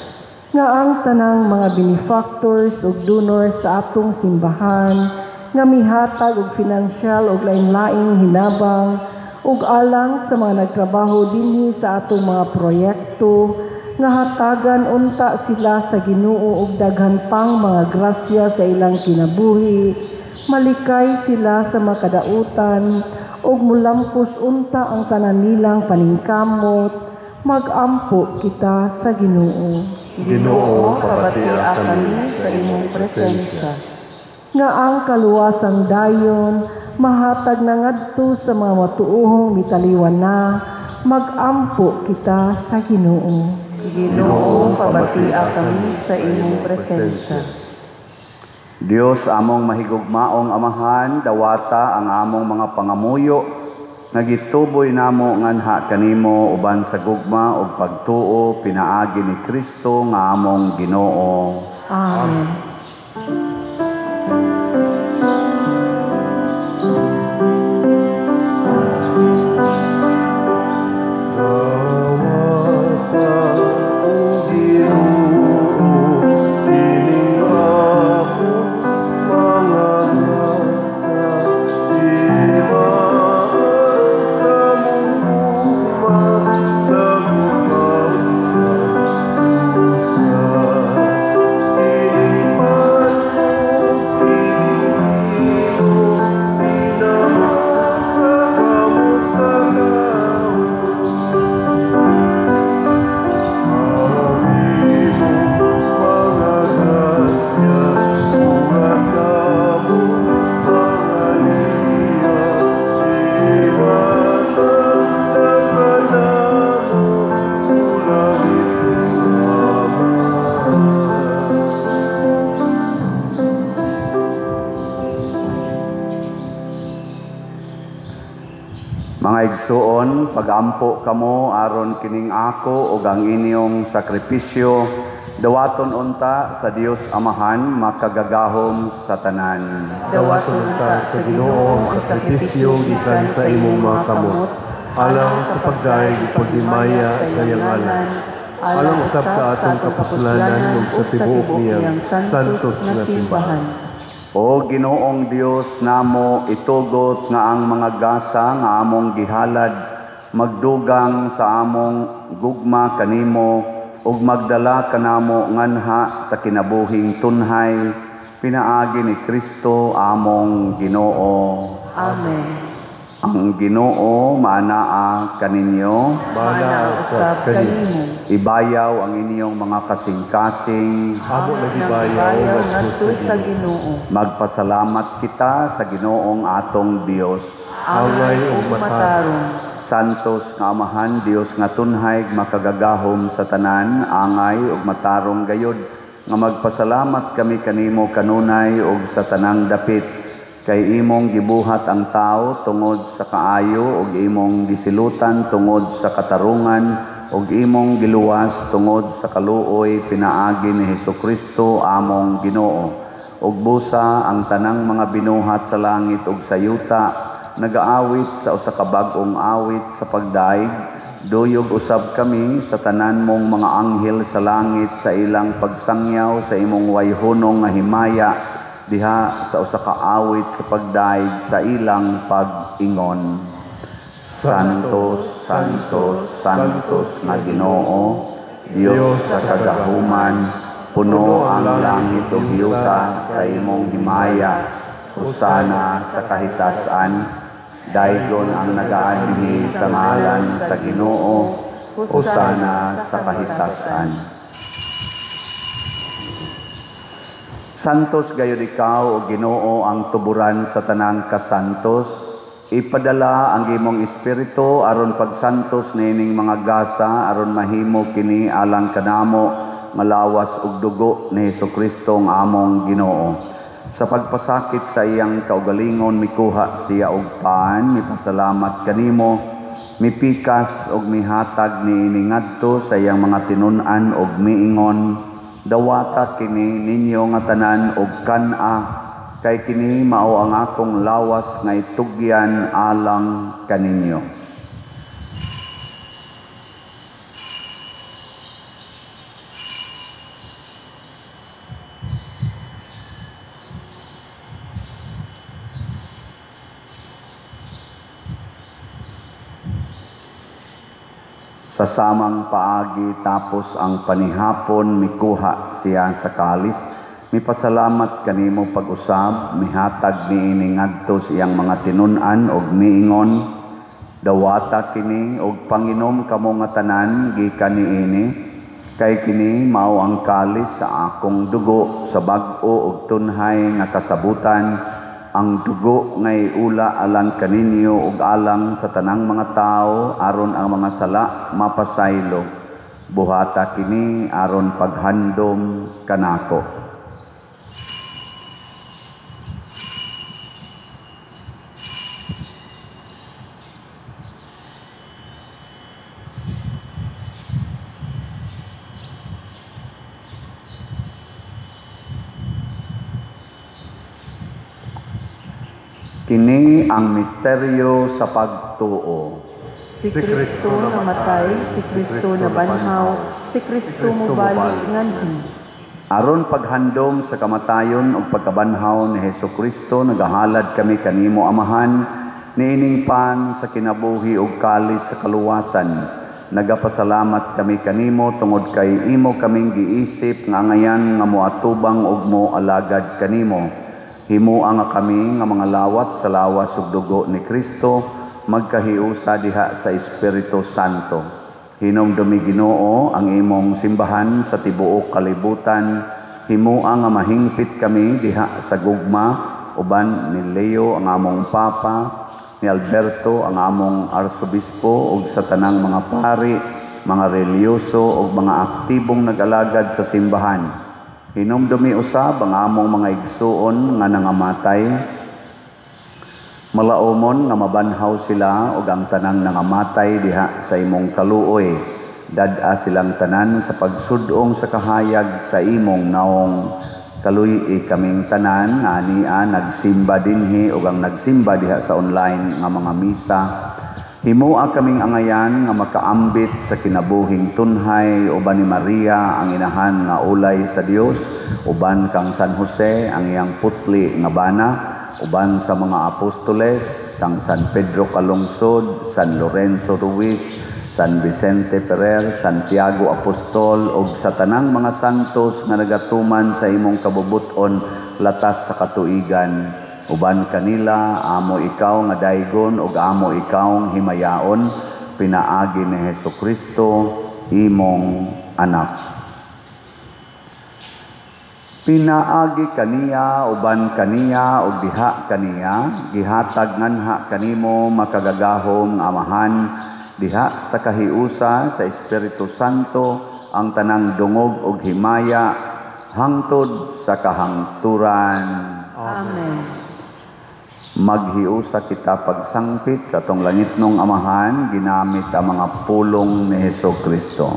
Nga ang tanang mga benefactors ug donors sa atong simbahan, nga mihatag og pinansyal ug lain-laing hinabang ug alang sa mga nagtrabaho dinhi sa atong mga proyekto, nga hatagan unta sila sa Ginoo og daghan pang mga grasya sa ilang kinabuhi, malikay sila sa makadautan ug mulampos unta ang tanan nilang paningkamot, magampo kita sa Ginoo. Ginoo, pabatia kami sa imong presensya. Nga ang kaluwasang dayon, mahatag na ngadto sa mga matuohong mitaliwan na, magampo kita sa Ginoo. Ginoo, pabatia kami sa imong presensya. Dios among mahigugmaong amahan, dawata ang among mga pangamuyo, nagituboy namo nganha kanimo uban sa gugma ug pagtuo pinaagi ni Kristo nga among Ginoo. Amen. Mga igsuon, pagampo kamo aron kining ako ug ang inyong sakripisyo, dawaton unta sa Dios Amahan makagagahom sa tanan. Dawaton ta sa Ginoo ang sakripisyo gikan sa imong mga kamot, alang sa pagdaig pagdimaya sa iyang ngalan, alang usab sa atong kapuslanan ug sa tibuok niyang santos na simbahan. O Ginoong Dios namo, itugot nga ang mga gasa nga among gihalad magdugang sa among gugma kanimo ug magdala kanamo nganha sa kinabuhing tunhay, pinaagi ni Kristo among Ginoo. Amen. Ang Ginoo maanaa kaninyo, Mana usab kanimo. ibayaw ang inyong mga kasing-kasing, Amo nagibayaw ngadto sa Ginoo. magpasalamat kita sa Ginoong atong Dios. Angay ug matarong. Santos nga Amahan, Dios nga tunhay makagagahom sa tanan, angay ug matarong gayod, nga magpasalamat kami kanimo kanunay ug sa tanang dapit. Kay imong gibuhat ang tao tungod sa kaayo ug imong gisilutan tungod sa katarungan ug imong giluwas tungod sa kaluoy pinaagi ni Hesukristo among Ginoo. Ug busa ang tanang mga binuhat sa langit ug sa yuta nagaawit sa usa ka bag-ong awit sa pagdaig. Duyog usab kami sa tanan mong mga anghel sa langit sa ilang pagsangyaw sa imong wayhunong nga himaya diha sa usa ka awit sa pagdaig sa ilang pag-ingon. Santos, Santos, Santos nga Ginoo, Dios sa kagahuman, puno ang langit ug yuta sa imong himaya. Husana sa kahitasan, daygon ang nagaanhi sa ngalan sa Ginoo. Husana sa kahitasan. Santos gayud ikaw o Ginoo ang tuburan sa tanang kasantos. Ipadala ang imong espiritu aron pagsantos nining mga gasa aron mahimo kini alang kanamo nga lawas ug dugo ni Hesukristo ang among Ginoo. Sa pagpasakit sa iyang kaugalingon mikuha siya og paan, mipasalamat kanimo, mipikas ug mihatag niini ngadto sa iyang mga tinun-an ug miingon. Dawata kini ninyo nga tanan og kan-a, kay kini mao ang akong lawas nga itugyan alang kaninyo. Sa samang paagi tapos ang panihapon mikuha siya sa kalis. Mipasalamat kanimo pag-usab, mihatag niini ngadto siyang mga tinun-an og miingon. Dawata kini og panginom kamo nga tanan gikan niini, kay kini mao ang kalis sa akong dugo sa bag-o ug tunhay nga kasabutan. Ang dugo ngay ula alang kaninyo ug alang sa tanang mga tao aron ang mga sala mapasaylo. Buhata kini aron paghandom kanako. Kini ang misteryo sa pagtuo. Si Kristo namatay, si Kristo nabanhaw, si Kristo mubalik nganhi. Aron paghandom sa kamatayon ug pagkabanhaw ni Hesukristo, nagahalad kami kanimo Amahan, niining pan sa kinabuhi ug kalis sa kaluwasan. Nagapasalamat kami kanimo tungod kay imo kaming giisip nga ngayan nga moatubang ug moalagad kanimo. Himuang nga kami nga mga lawat sa lawas ug dugo ni Kristo, magkahiusa diha sa Espiritu Santo. Hinumdumi Ginoo ang imong simbahan sa tibuok kalibutan. Himuang nga mahingpit kami diha sa gugma, uban ni Leo ang among Papa, ni Alberto ang among Arsobispo ug sa tanang mga pari, mga reliyoso ug mga aktibong nag-alagad sa simbahan. Hinumdumi usab ang among mga igsuon nga nangamatay. Malaumon nga mabanhaw sila ug ang tanang nangamatay diha sa imong kaluoy. Dad-a silang tanan sa pagsudong sa kahayag sa imong naong. Kaluy kaming tanan nga ania nagsimba dinhi ug ang nagsimba diha sa online nga mga misa. Himua kaming angayan nga makaambit sa kinabuhing tunhay uban ni Maria ang inahan nga ulay sa Dios, uban kang San Jose ang iyang putli nga bana, uban sa mga apostoles kang San Pedro Calungsod, San Lorenzo Ruiz, San Vicente Ferrer, Santiago Apostol ug sa tanang mga santos nga nagatuman sa imong kabubuton latas sa katuigan. Uban kanila, amo ikaw nga daygon ug amo ikaw himayaon, pinaagi ni Hesukristo, imong anak. Pinaagi kaniya, uban kaniya, ug diha kaniya, gihatag nganha kanimo makagagahom nga amahan, diha sa kahiusa sa Espiritu Santo, ang tanang dungog ug himaya, hangtod sa kahangturan. Amen. Maghiusa kita pagsangpit sa tong langitnong amahan, ginamit ang mga pulong ni Hesukristo.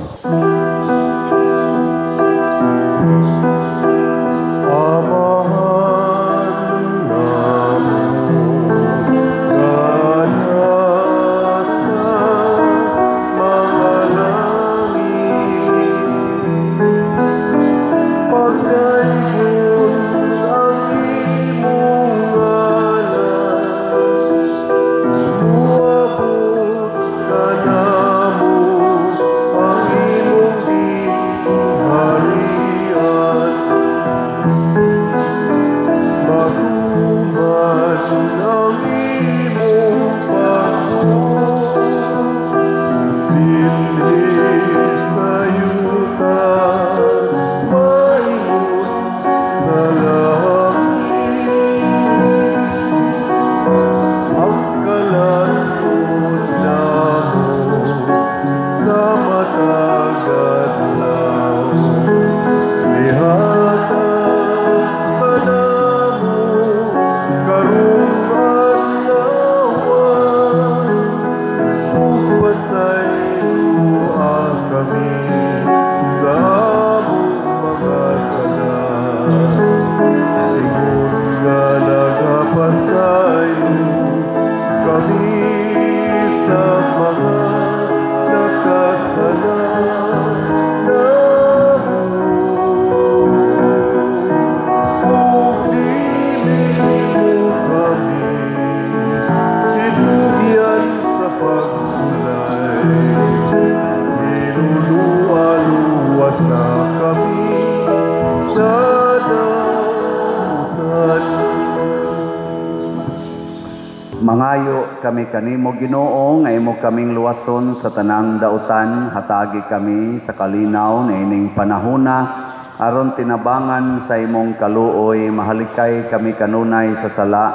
Mangayo kami kanimo Ginoo nga imo kaming luwason sa tanang dautan, hatagi kami sa kalinaw na ining panahona aron tinabangan sa imong kaluoy, mahalikay kami kanunay sa sala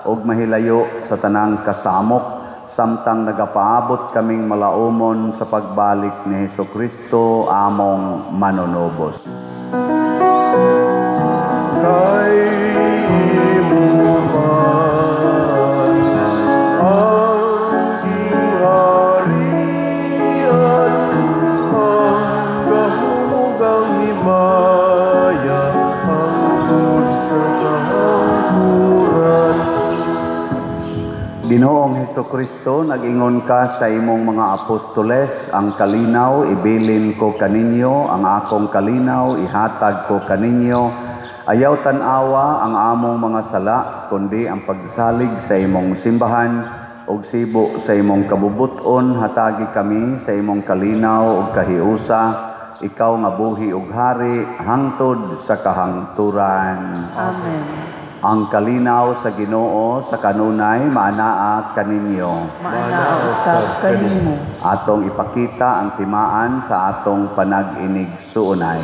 ug mahilayo sa tanang kasamok, samtang nagapaabot kaming malaumon sa pagbalik ni Hesukristo among manunubos. Kay imo Ginoong Hesukristo, nag-ingon ka sa imong mga apostoles, ang kalinaw ibilin ko kaninyo, ang akong kalinaw ihatag ko kaninyo. Ayaw tan-awa ang among mga sala, kundi ang pagsalig sa imong simbahan ug sibo sa imong kabubuton, hatagi kami sa imong kalinaw ug kahiusa, ikaw nga buhi ug hari hangtod sa kahangturan. Amen. Ang kalinaw sa Ginoo sa kanunay maanaa kaninyo. Maanaa usab kanimo. Atong ipakita ang timaan sa atong panag-inig suunay.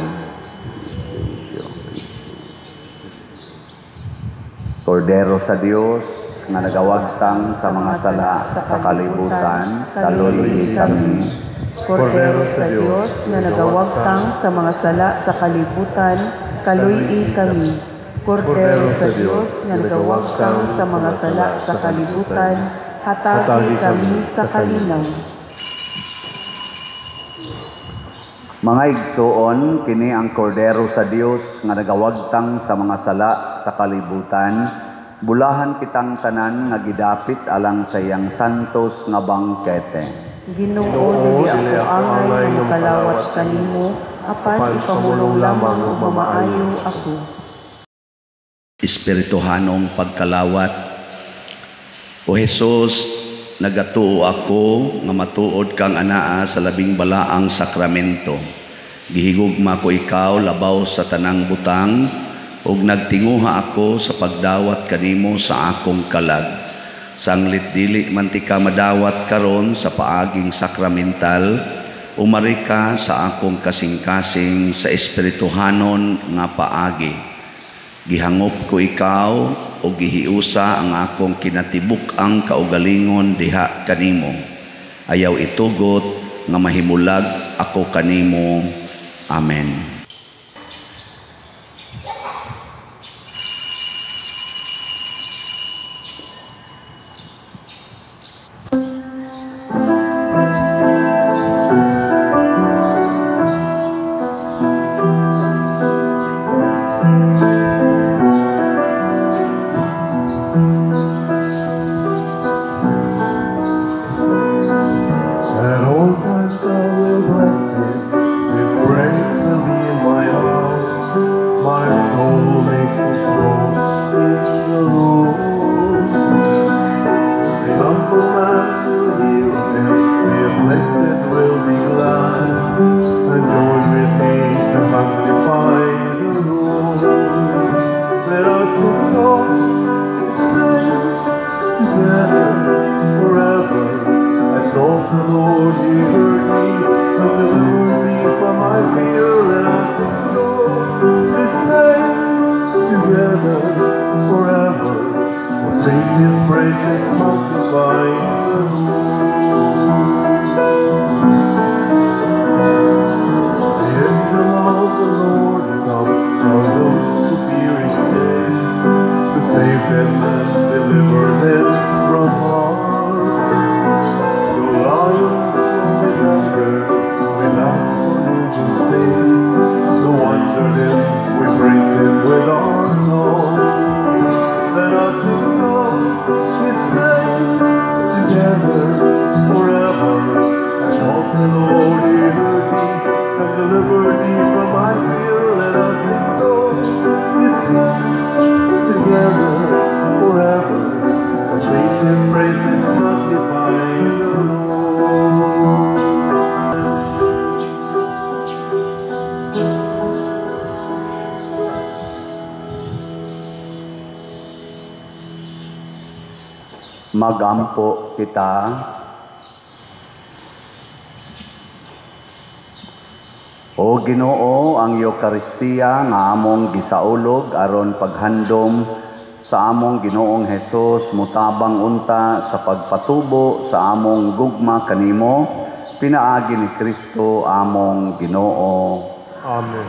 Kordero sa Dios nga nagawagtang sa mga sala sa kalibutan, kaluloy kami. Kordero sa Dios nga nagawagtang sa mga sala sa kalibutan, kaluy kami. Kordero sa Dios nga nagawagtang sa mga sala sa kalibutan, hatagi kami sa kalinaw. Mga igsoon, kini ang kordero sa Dios nga nagawagtang sa mga sala sa kalibutan. Bulahan kitang tanan nga gidapit alang sa iyang santos nga bangkete. Ginoo, dili ako angay nga kalawat kanimo, apan ipamulong lamang ug mamaayo ako. Espirituhanong pagkalawat. O Jesus, nagatuo ako nga matuod kang anaa sa labing balaang sakramento. Gihigugma ko ikaw labaw sa tanang butang, ug nagtinguha ako sa pagdawat kanimo sa akong kalag. Sanglit dili man ti ka madawat karon sa paaging sakramental, umari ka sa akong kasing-kasing sa espirituhanon nga paagi. Gihangop ko ikaw o gihiusa ang akong kinatibuk ang kaugalingon diha kanimo. Ayaw itugot nga mahimulag ako kanimo. Amen. At all times I will bless Him, His praise will be in my mouth. My soul makes its boast in the Lord. The humble man will hear of Him, the afflicted will be glad, and join with me to magnify the Lord. Let us exalt His name together forever. I sought the Lord, He heard me, and delivered me from my fear. Let us exalt His name together forever. We'll sing His praises, magnifying the Lord. The angel of the Lord comes for those who fear His name, to save them and deliver them from harm. No wonder then we praise Him with our song. Let us exalt His name together forever. I sought the Lord, He heard me, and delivered me from my fear. Let us exalt His name together forever. And sing His praises, magnifying the Lord. Magampo kita. O Ginoo, ang Eucharistia nga among gisaulog aron paghandom sa among Ginoong Hesus mutabang unta sa pagpatubo sa among gugma kanimo, pinaagi ni Kristo among Ginoo. Amen.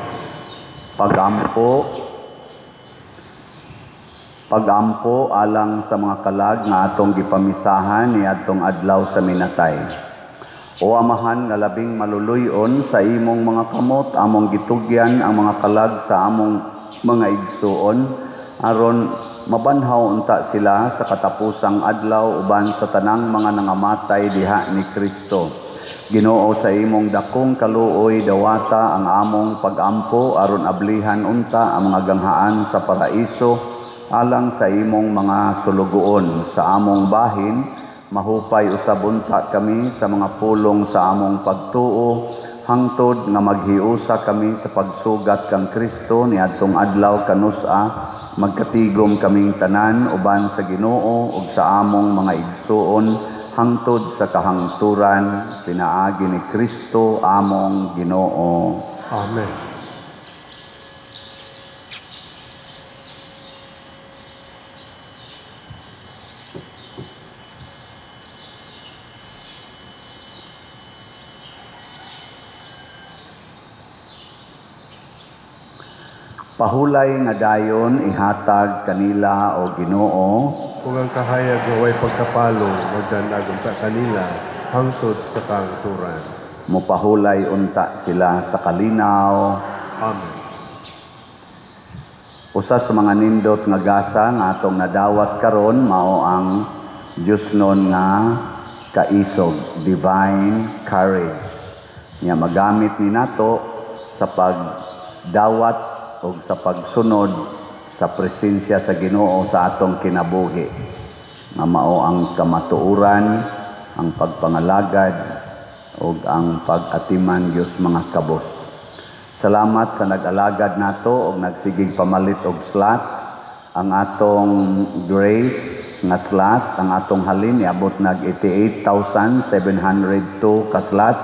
Pagampo alang sa mga kalag nga atong gipamisahan niadtong adlaw sa minatay. O Amahan nga labing maluluyon sa imong mga kamot, among gitugyan ang mga kalag sa among mga igsuon aron mabanhaw unta sila sa katapusang adlaw uban sa tanang mga nangamatay diha ni Kristo. Ginoo, sa imong dakong kaluoy dawata ang among pagampo aron ablihan unta ang mga ganghaan sa paraiso alang sa imong mga sulugoon. Sa among bahin mahupay usab unta kami sa mga pulong sa among pagtuo hangtod nga maghiusa kami sa pagsugat kang Kristo niadtong adlaw kanusa. Magkatigom kaming tanan uban sa Ginoo ug sa among mga igsuon hangtod sa kahangturan, pinaagi ni Kristo among Ginoo. Amen. Pahulay nga dayon ihatag kanila o Ginoo, Kung ang kahayag nga way pagkapalo, magdanagong ka kanila, hangtod sa kangturan. mopahulay unta sila sa kalinaw. Amen. Usa sa mga nindot nga gasa nga atong nadawat karon mao ang Diosnon nga kaisog, divine courage. Nga magamit ni nato sa pagdawat o sa pagsunod sa presensya sa Ginoo sa atong kinabuhi. Nga mao ang kamatuoran, ang pagpangalagad o ang pag-atiman Diyos mga kabos. Salamat sa nag-alagad nato og nagsigig pamalit og slots. Ang atong Grace nga slot, ang atong halin niabot nag 88,702 ka slots,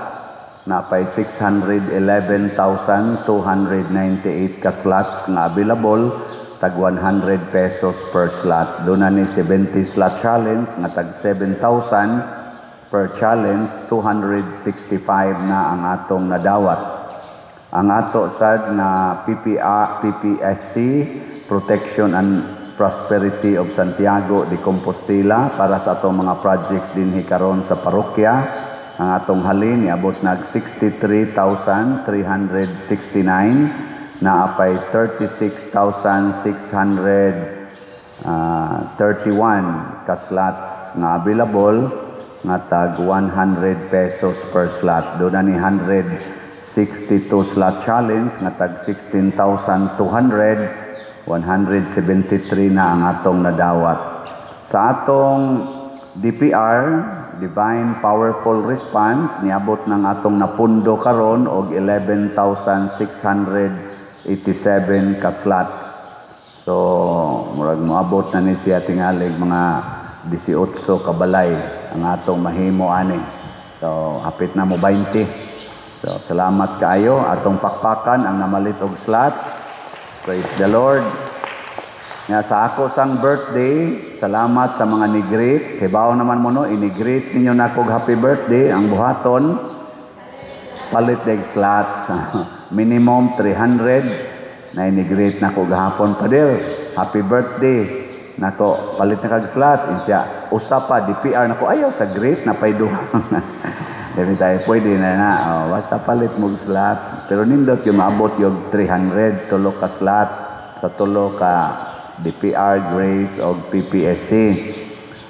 napay 611,298 ka slots nga available, tag 100 pesos per slot. Doon na ni 70 slot challenge nga tag 7,000 per challenge, 265 na ang atong nadawat. Ang ato sad na PPSC, Protection and Prosperity of Santiago de Compostela, para sa atong mga projects dinhi karon sa parokya, ang atong halin niabot nag 63,369, naapay 36,631 ka slots nga available, nga tag 100 pesos per slot. Doon na ni 162 slot challenge nga tag 16,200, 173 na ang atong nadawat. Sa atong DPR, Divine Powerful Response, niabot ng atong napundo karon og 11,687 ka slots. So, murag moabot na ni siya tingalig mga 18 kabalay ang atong mahimo ani. So, hapit na mo 20. So, salamat kaayo atong pakpakan ang namalit og slot. Praise the Lord. Nga sa ako sang birthday, salamat sa mga ni-greet. Kibaw naman mo no, ini-greet ninyo na kog happy birthday. Ang buhaton, palit deg slots. Minimum 300 na ini-greet na kog hapon pa dir. Happy birthday. Nako, palit na kag slot. Insya, usapa, DPR. Nako, ayaw sa greet na paydo. Demi tayo, pwede na. Oh, basta palit mo slot. Pero nindot yung maabot yung 300, tulo ka slot sa tulo ka DPR, Grace o PPSC.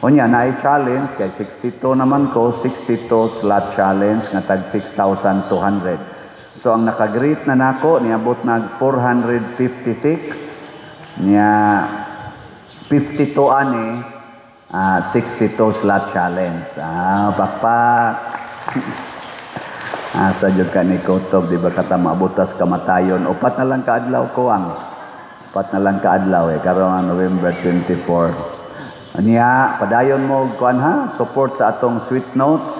Unya, na-challenge, kay 62 naman ko, 62 slot challenge, nga tag 6,200. So, ang nakagreet na nako, niabot nag 456, niya 52 ani, 62 slot challenge. Pakpak. Asa jud ka ni Kotob, di ba kata maabutas kamatayon. Upat na lang kaadlaw ko ang. Upat na lang kaadlaw karon November 24. Aniya, padayon mo kuan ha, support sa atong Sweet Notes,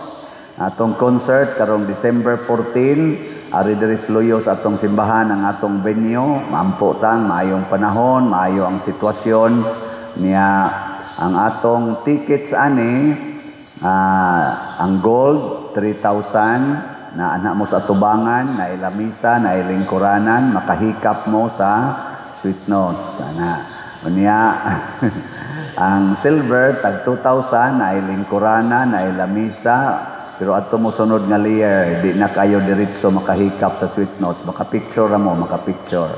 atong concert karong December 14. Ari diri sa Loyo sa atong simbahan ang atong venue. Maampo tang maayong panahon, maayo ang sitwasyon niya. Ang atong tickets ani, ang gold 3,000 na anak mo sa tubangan, na ilamisa, na ilingkuranan, makahikap mo sa Sweet Notes. Unya, ang silver, tag 2,000, na ilingkuranan, na ilamisa, pero ato mo sunod nga layer, di na kayo diretso makahikap sa Sweet Notes, makapicture mo, makapicture.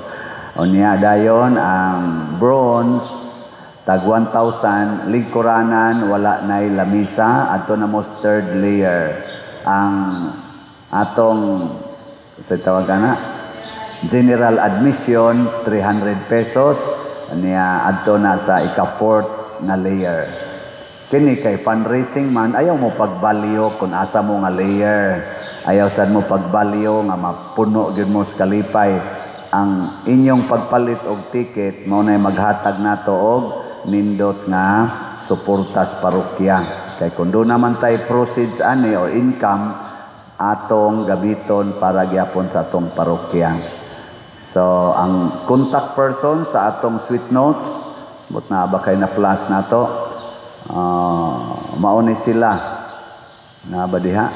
Unya, dayon, ang bronze, tag 1,000, lingkuranan, wala na lamisa, ato na mo third layer. Ang atong, sa tawagan na, general admission, 300 pesos, niya ato na sa ika-fourth na layer. Kini kay fundraising man, ayaw mo pagbalyo kung asa mo nga layer. Ayaw sad mo pagbalyo nga mapuno gyud mo sa kalipay. Ang inyong pagpalit og ticket, mao na maghatag nato og nindot nga suportas parokya. Kay kung doon naman tayo proceeds ani o income, atong gabiton para gyapon sa atong parokya. So, ang contact person sa atong Sweet Notes, but na ba kay na plus nato, mauni sila na ba diha?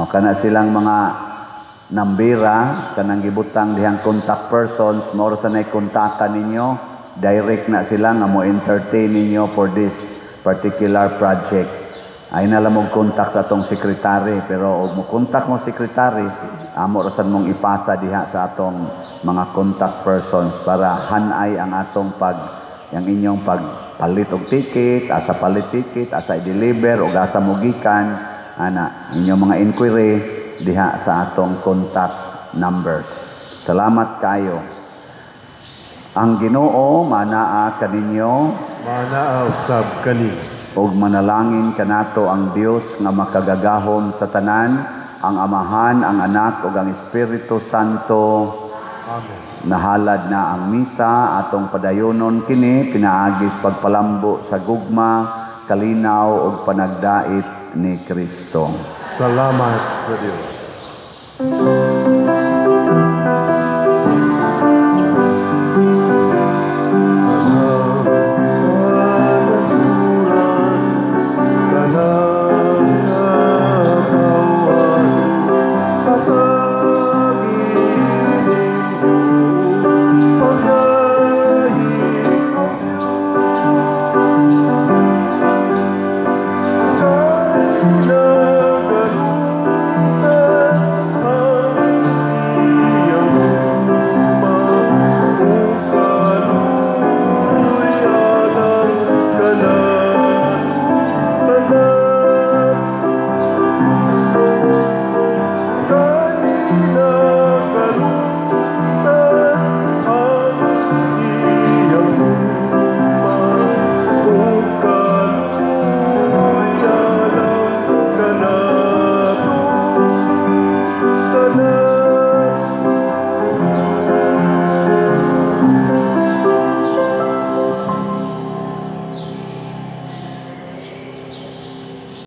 Kana silang mga nambira, kanang gibutang dihang contact persons, moro sa nay kontakan ninyo. Direct na sila nga mo entertain ninyo for this particular project. Ay na lang mong contact sa atong sekretary, pero og mo contact mo sekretary, amo rasan mong ipasa diha sa atong mga contact persons para hanay ang atong yang inyong pagpalit og ticket, asa palit ticket, asa i-deliver og asa mo gikan, ana inyong mga inquiry diha sa atong contact numbers. Salamat kayo. Ang Ginoo manaa kaninyo, Manaa usab kani. ug manalangin kanato ang Dios nga makagagahom sa tanan, ang Amahan, ang Anak, ug ang Espiritu Santo. Amen. Nahalad na ang misa, atong padayonon kini, pinaagis pagpalambo sa gugma, kalinaw ug panagdait ni Kristo. Salamat sa Diyos.